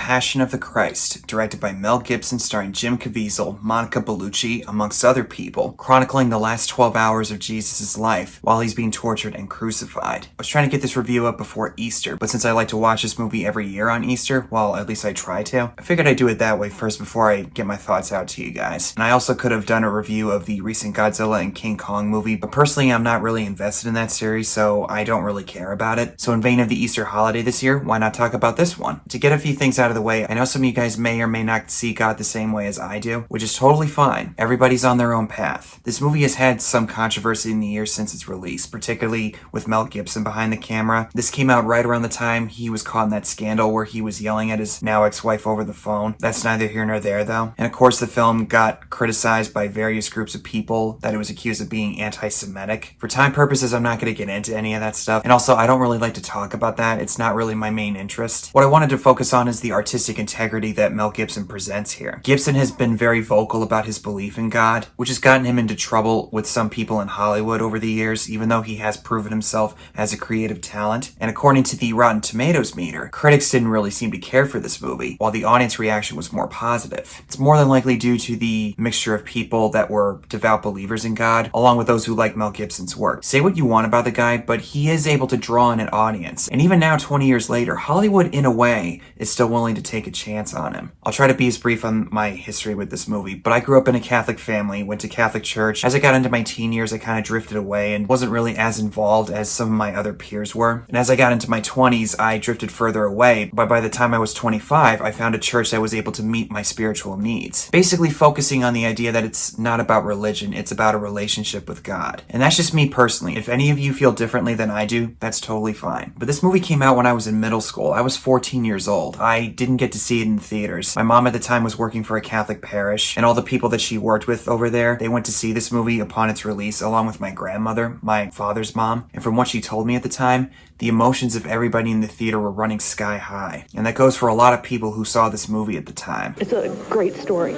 Passion of the Christ, directed by Mel Gibson, starring Jim Caviezel, Monica Bellucci, amongst other people, chronicling the last 12 hours of Jesus' life while he's being tortured and crucified. I was trying to get this review up before Easter, but since I like to watch this movie every year on Easter, well, at least I try to, I figured I'd do it that way first before I get my thoughts out to you guys. And I also could have done a review of the recent Godzilla and King Kong movie, but personally I'm not really invested in that series, so I don't really care about it. So in vain of the Easter holiday this year, why not talk about this one? To get a few things out of the way, I know some of you guys may or may not see God the same way as I do, which is totally fine. Everybody's on their own path. This movie has had some controversy in the years since its release, particularly with Mel Gibson behind the camera. This came out right around the time he was caught in that scandal where he was yelling at his now ex-wife over the phone. That's neither here nor there though. And of course the film got criticized by various groups of people that it was accused of being anti-Semitic. For time purposes, I'm not going to get into any of that stuff. And also, I don't really like to talk about that. It's not really my main interest. What I wanted to focus on is the artistic integrity that Mel Gibson presents here. Gibson has been very vocal about his belief in God, which has gotten him into trouble with some people in Hollywood over the years, even though he has proven himself as a creative talent. And according to the Rotten Tomatoes meter, critics didn't really seem to care for this movie, while the audience reaction was more positive. It's more than likely due to the mixture of people that were devout believers in God, along with those who like Mel Gibson's work. Say what you want about the guy, but he is able to draw in an audience. And even now, 20 years later, Hollywood, in a way, is still willing to take a chance on him. I'll try to be as brief on my history with this movie, but I grew up in a Catholic family, went to Catholic church. As I got into my teen years, I kind of drifted away and wasn't really as involved as some of my other peers were. And as I got into my 20s, I drifted further away, but by the time I was 25, I found a church that was able to meet my spiritual needs. Basically focusing on the idea that it's not about religion, it's about a relationship with God. And that's just me personally. If any of you feel differently than I do, that's totally fine. But this movie came out when I was in middle school. I was 14 years old. I didn't get to see it in theaters. My mom at the time was working for a Catholic parish, and all the people that she worked with over there, they went to see this movie upon its release, along with my grandmother, my father's mom. And from what she told me at the time, the emotions of everybody in the theater were running sky high. And that goes for a lot of people who saw this movie at the time. It's a great story.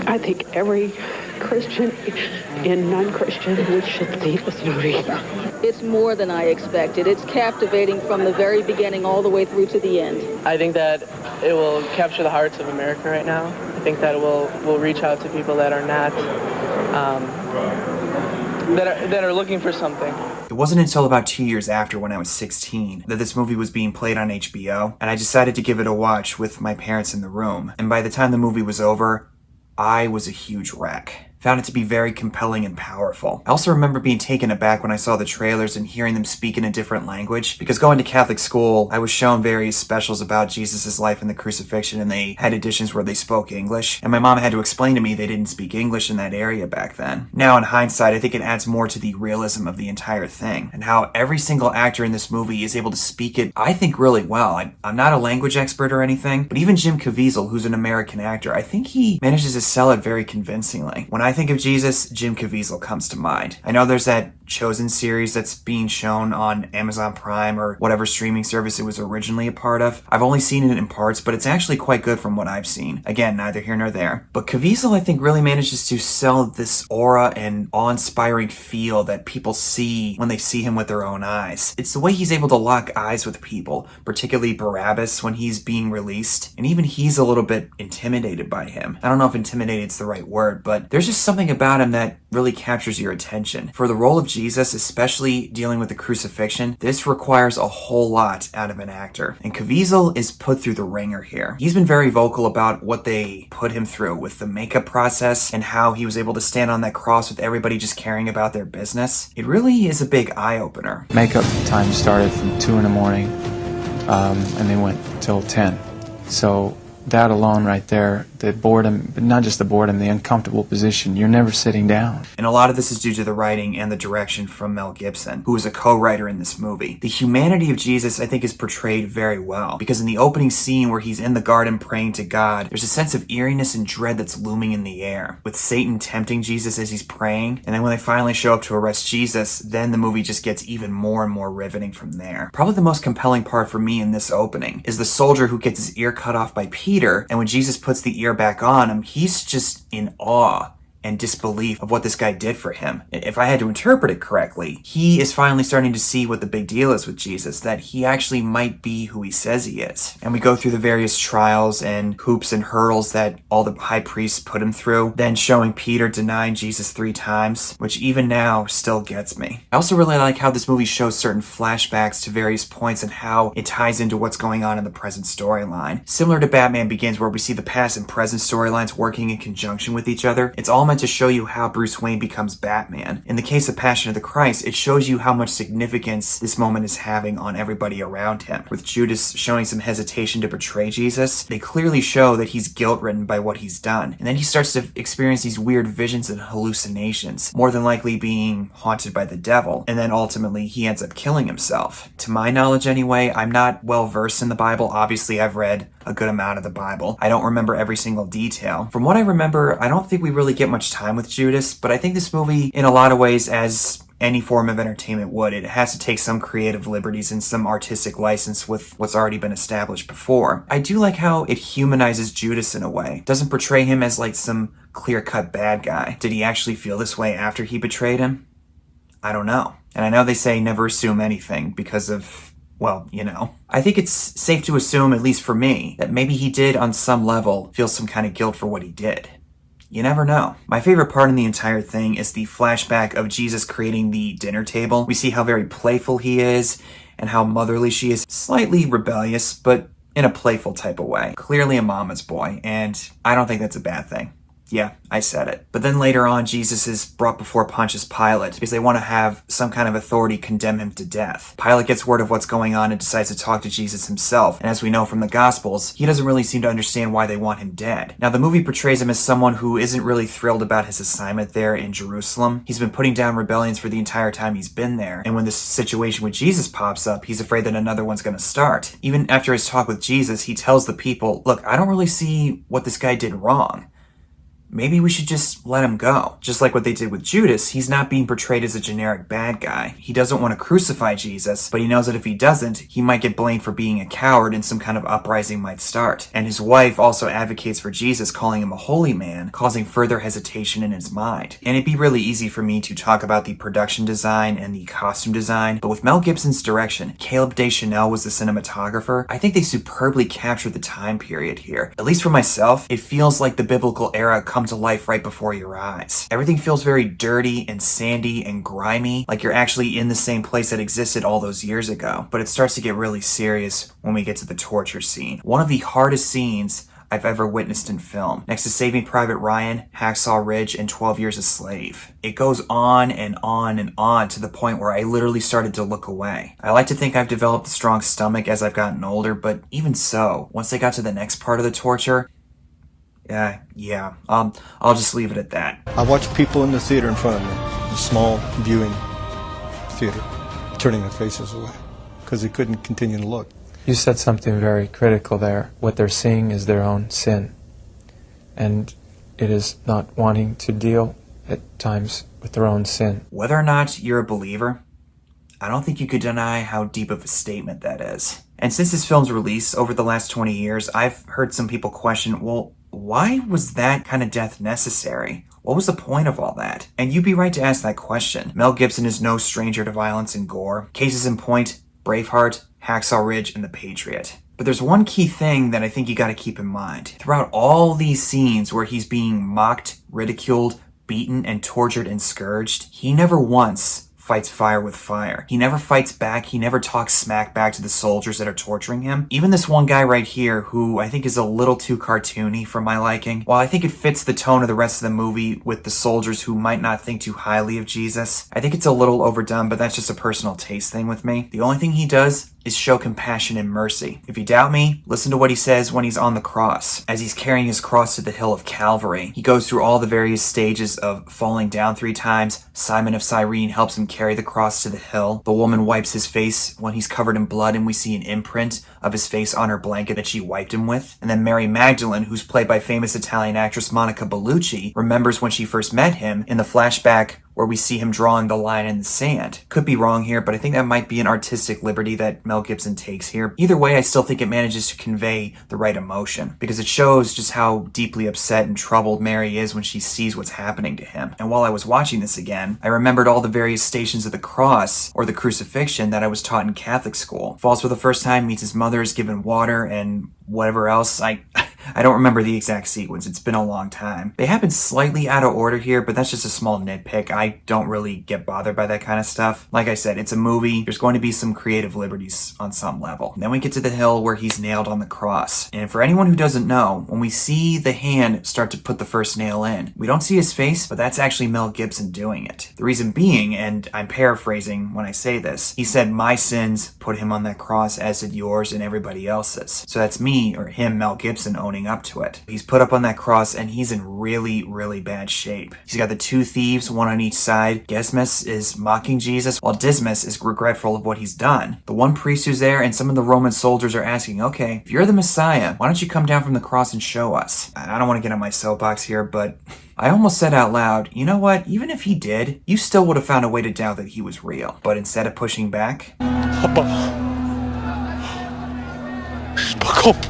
I think every Christian and non-Christian should see this movie. It's more than I expected. It's captivating from the very beginning all the way through to the end. I think that it will capture the hearts of America right now. I think that it will reach out to people that are not, that are looking for something. It wasn't until about 2 years after, when I was 16, that this movie was being played on HBO, and I decided to give it a watch with my parents in the room. And by the time the movie was over, I was a huge wreck. Found it to be very compelling and powerful. I also remember being taken aback when I saw the trailers and hearing them speak in a different language, because going to Catholic school, I was shown various specials about Jesus' life and the crucifixion, and they had editions where they spoke English, and my mom had to explain to me they didn't speak English in that area back then. Now in hindsight, I think it adds more to the realism of the entire thing, and how every single actor in this movie is able to speak it, I think, really well. I'm not a language expert or anything, but even Jim Caviezel, who's an American actor, I think he manages to sell it very convincingly. When I think of Jesus, Jim Caviezel comes to mind. I know there's that Chosen series that's being shown on Amazon Prime or whatever streaming service it was originally a part of. I've only seen it in parts, but it's actually quite good from what I've seen. Again, neither here nor there. But Caviezel, I think, really manages to sell this aura and awe-inspiring feel that people see when they see him with their own eyes. It's the way he's able to lock eyes with people, particularly Barabbas when he's being released, and even he's a little bit intimidated by him. I don't know if intimidated's the right word, but there's just something about him that really captures your attention. For the role of Jesus, especially dealing with the crucifixion, this requires a whole lot out of an actor. And Caviezel is put through the ringer here. He's been very vocal about what they put him through with the makeup process and how he was able to stand on that cross with everybody just caring about their business. It really is a big eye-opener. Makeup time started from 2 in the morning, and they went till 10. So that alone right there, the boredom, but not just the boredom, the uncomfortable position, you're never sitting down. And a lot of this is due to the writing and the direction from Mel Gibson, who was a co-writer in this movie. The humanity of Jesus, I think, is portrayed very well, because in the opening scene where he's in the garden praying to God, there's a sense of eeriness and dread that's looming in the air, with Satan tempting Jesus as he's praying, and then when they finally show up to arrest Jesus, then the movie just gets even more and more riveting from there. Probably the most compelling part for me in this opening is the soldier who gets his ear cut off by Peter, and when Jesus puts the ear back on him, he's just in awe. and disbelief of what this guy did for him. If I had to interpret it correctly, he is finally starting to see what the big deal is with Jesus, that he actually might be who he says he is. And we go through the various trials and hoops and hurdles that all the high priests put him through, then showing Peter denying Jesus 3 times, which even now still gets me. I also really like how this movie shows certain flashbacks to various points and how it ties into what's going on in the present storyline. Similar to Batman Begins, where we see the past and present storylines working in conjunction with each other, it's all meant to show you how Bruce Wayne becomes Batman. In the case of Passion of the Christ, it shows you how much significance this moment is having on everybody around him. With Judas showing some hesitation to betray Jesus, they clearly show that he's guilt-ridden by what he's done. And then he starts to experience these weird visions and hallucinations, more than likely being haunted by the devil. And then ultimately, he ends up killing himself. To my knowledge anyway, I'm not well versed in the Bible. Obviously, I've read a good amount of the Bible. I don't remember every single detail. From what I remember, I don't think we really get much time with Judas, but I think this movie, in a lot of ways, as any form of entertainment would, it has to take some creative liberties and some artistic license with what's already been established before. I do like how it humanizes Judas in a way. It doesn't portray him as like some clear-cut bad guy. Did he actually feel this way after he betrayed him? I don't know. And I know they say never assume anything because of, well, you know. I think it's safe to assume, at least for me, that maybe he did on some level feel some kind of guilt for what he did. You never know. My favorite part in the entire thing is the flashback of Jesus creating the dinner table. We see how very playful he is and how motherly she is. Slightly rebellious, but in a playful type of way. Clearly a mama's boy, and I don't think that's a bad thing. Yeah, I said it. But then later on, Jesus is brought before Pontius Pilate because they want to have some kind of authority condemn him to death. Pilate gets word of what's going on and decides to talk to Jesus himself. And as we know from the Gospels, he doesn't really seem to understand why they want him dead. Now, the movie portrays him as someone who isn't really thrilled about his assignment there in Jerusalem. He's been putting down rebellions for the entire time he's been there. And when this situation with Jesus pops up, he's afraid that another one's going to start. Even after his talk with Jesus, he tells the people, look, I don't really see what this guy did wrong. Maybe we should just let him go. Just like what they did with Judas, he's not being portrayed as a generic bad guy. He doesn't want to crucify Jesus, but he knows that if he doesn't, he might get blamed for being a coward and some kind of uprising might start. And his wife also advocates for Jesus, calling him a holy man, causing further hesitation in his mind. And it'd be really easy for me to talk about the production design and the costume design, but with Mel Gibson's direction, Caleb Deschanel was the cinematographer. I think they superbly captured the time period here. At least for myself, it feels like the biblical era come to life right before your eyes. Everything feels very dirty and sandy and grimy, like you're actually in the same place that existed all those years ago. But it starts to get really serious when we get to the torture scene. One of the hardest scenes I've ever witnessed in film, next to Saving Private Ryan, Hacksaw Ridge, and 12 Years a Slave. It goes on and on and on to the point where I literally started to look away. I like to think I've developed a strong stomach as I've gotten older, but even so, once they got to the next part of the torture, I'll just leave it at that. I watched people in the theater in front of me, a small viewing theater, turning their faces away because they couldn't continue to look. You said something very critical there. What they're seeing is their own sin. And it is not wanting to deal at times with their own sin. Whether or not you're a believer, I don't think you could deny how deep of a statement that is. And since this film's release over the last 20 years, I've heard some people question, well, why was that kind of death necessary? What was the point of all that? And you'd be right to ask that question. Mel Gibson is no stranger to violence and gore. Cases in point, Braveheart, Hacksaw Ridge, and The Patriot. But there's one key thing that I think you gotta keep in mind. Throughout all these scenes where he's being mocked, ridiculed, beaten, and tortured and scourged, he never once fights fire with fire. He never fights back. He never talks smack back to the soldiers that are torturing him. Even this one guy right here, who I think is a little too cartoony for my liking, while I think it fits the tone of the rest of the movie with the soldiers who might not think too highly of Jesus, I think it's a little overdone, but that's just a personal taste thing with me. The only thing he does is show compassion and mercy. If you doubt me, listen to what he says when he's on the cross. As he's carrying his cross to the hill of Calvary, he goes through all the various stages of falling down 3 times. Simon of Cyrene helps him carry the cross to the hill. The woman wipes his face when he's covered in blood, and we see an imprint of his face on her blanket that she wiped him with. And then Mary Magdalene, who's played by famous Italian actress Monica Bellucci, remembers when she first met him in the flashback where we see him drawing the line in the sand. Could be wrong here, but I think that might be an artistic liberty that Mel Gibson takes here. Either way, I still think it manages to convey the right emotion, because it shows just how deeply upset and troubled Mary is when she sees what's happening to him. And while I was watching this again, I remembered all the various stations of the cross, or the crucifixion, that I was taught in Catholic school. Falls for the first time, meets his mother, is given water, and whatever else. I don't remember the exact sequence. It's been a long time. They happen slightly out of order here, but that's just a small nitpick. I don't really get bothered by that kind of stuff. Like I said, it's a movie. There's going to be some creative liberties on some level. Then we get to the hill where he's nailed on the cross. And for anyone who doesn't know, when we see the hand start to put the first nail in, we don't see his face, but that's actually Mel Gibson doing it. The reason being, and I'm paraphrasing when I say this, he said, "My sins put him on that cross, as did yours and everybody else's." So that's me, or him, Mel Gibson, owning up to it. He's put up on that cross and he's in really, really bad shape. He's got the two thieves, one on each side. Gesmus is mocking Jesus, while Dismas is regretful of what he's done. The one priest who's there and some of the Roman soldiers are asking, "Okay, if you're the Messiah, why don't you come down from the cross and show us?" I don't want to get on my soapbox here, but I almost said out loud, you know what, even if he did, you still would have found a way to doubt that he was real. But instead of pushing back, Papa, spoke up.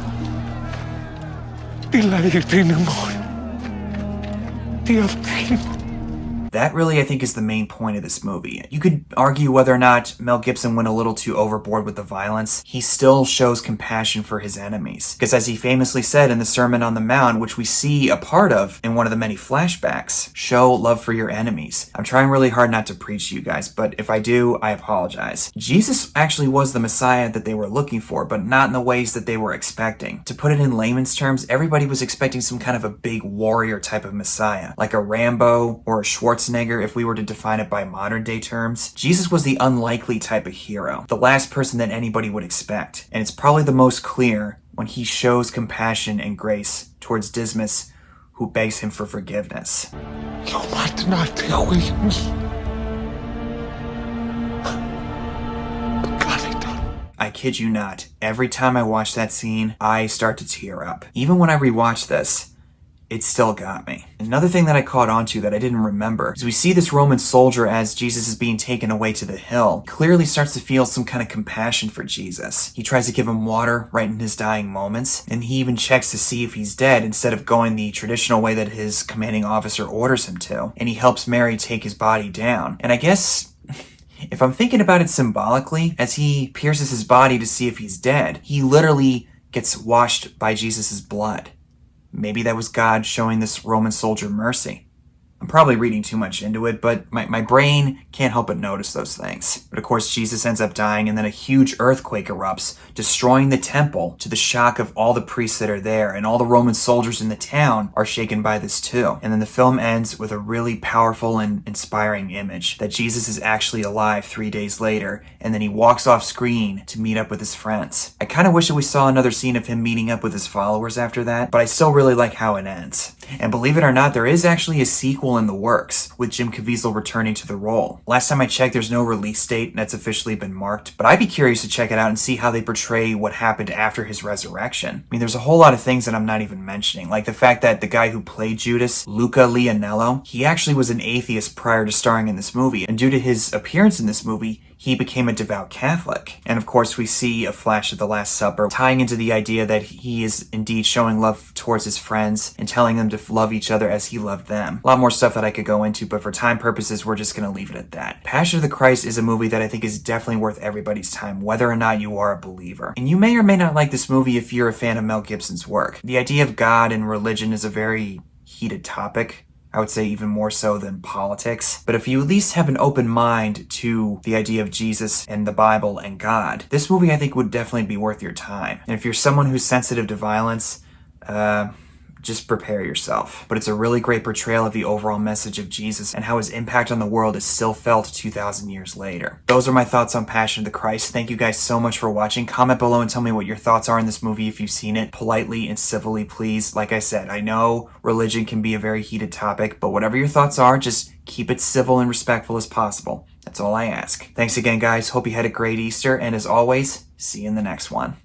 that really, I think, is the main point of this movie. You could argue whether or not Mel Gibson went a little too overboard with the violence. He still shows compassion for his enemies. Because as he famously said in the Sermon on the Mount, which we see a part of in one of the many flashbacks, show love for your enemies. I'm trying really hard not to preach to you guys, but if I do, I apologize. Jesus actually was the Messiah that they were looking for, but not in the ways that they were expecting. To put it in layman's terms, everybody was expecting some kind of a big warrior type of Messiah, like a Rambo or a Schwarzenegger, if we were to define it by modern day terms. Jesus was the unlikely type of hero, the last person that anybody would expect. And it's probably the most clear when he shows compassion and grace towards Dismas, who begs him for forgiveness. I kid you not, every time I watch that scene, I start to tear up. Even when I rewatch this, it still got me. Another thing that I caught on to that I didn't remember is we see this Roman soldier, as Jesus is being taken away to the hill, clearly starts to feel some kind of compassion for Jesus. He tries to give him water right in his dying moments, and he even checks to see if he's dead instead of going the traditional way that his commanding officer orders him to. And he helps Mary take his body down. And I guess, if I'm thinking about it symbolically, as he pierces his body to see if he's dead, he literally gets washed by Jesus' blood. Maybe that was God showing this Roman soldier mercy. I'm probably reading too much into it, but my brain can't help but notice those things. But of course, Jesus ends up dying, and then a huge earthquake erupts, destroying the temple, to the shock of all the priests that are there, and all the Roman soldiers in the town are shaken by this too. And then the film ends with a really powerful and inspiring image that Jesus is actually alive 3 days later, and then he walks off screen to meet up with his friends. I kind of wish that we saw another scene of him meeting up with his followers after that, but I still really like how it ends. And believe it or not, there is actually a sequel in the works, with Jim Caviezel returning to the role. Last time I checked, there's no release date that's officially been marked, but I'd be curious to check it out and see how they portray what happened after his resurrection. I mean, there's a whole lot of things that I'm not even mentioning, like the fact that the guy who played Judas, Luca Leonello, he actually was an atheist prior to starring in this movie, and due to his appearance in this movie, he became a devout Catholic. And of course, we see a flash of the Last Supper, tying into the idea that he is indeed showing love towards his friends and telling them to love each other as he loved them. A lot more stuff that I could go into, but for time purposes, we're just gonna leave it at that. Passion of the Christ is a movie that I think is definitely worth everybody's time, whether or not you are a believer. And you may or may not like this movie if you're a fan of Mel Gibson's work. The idea of God and religion is a very heated topic. I would say even more so than politics. But if you at least have an open mind to the idea of Jesus and the Bible and God, this movie I think would definitely be worth your time. And if you're someone who's sensitive to violence, just prepare yourself. But it's a really great portrayal of the overall message of Jesus and how his impact on the world is still felt 2,000 years later. Those are my thoughts on Passion of the Christ. Thank you guys so much for watching. Comment below and tell me what your thoughts are on this movie if you've seen it. Politely and civilly, please. Like I said, I know religion can be a very heated topic, but whatever your thoughts are, just keep it civil and respectful as possible. That's all I ask. Thanks again, guys. Hope you had a great Easter, and as always, see you in the next one.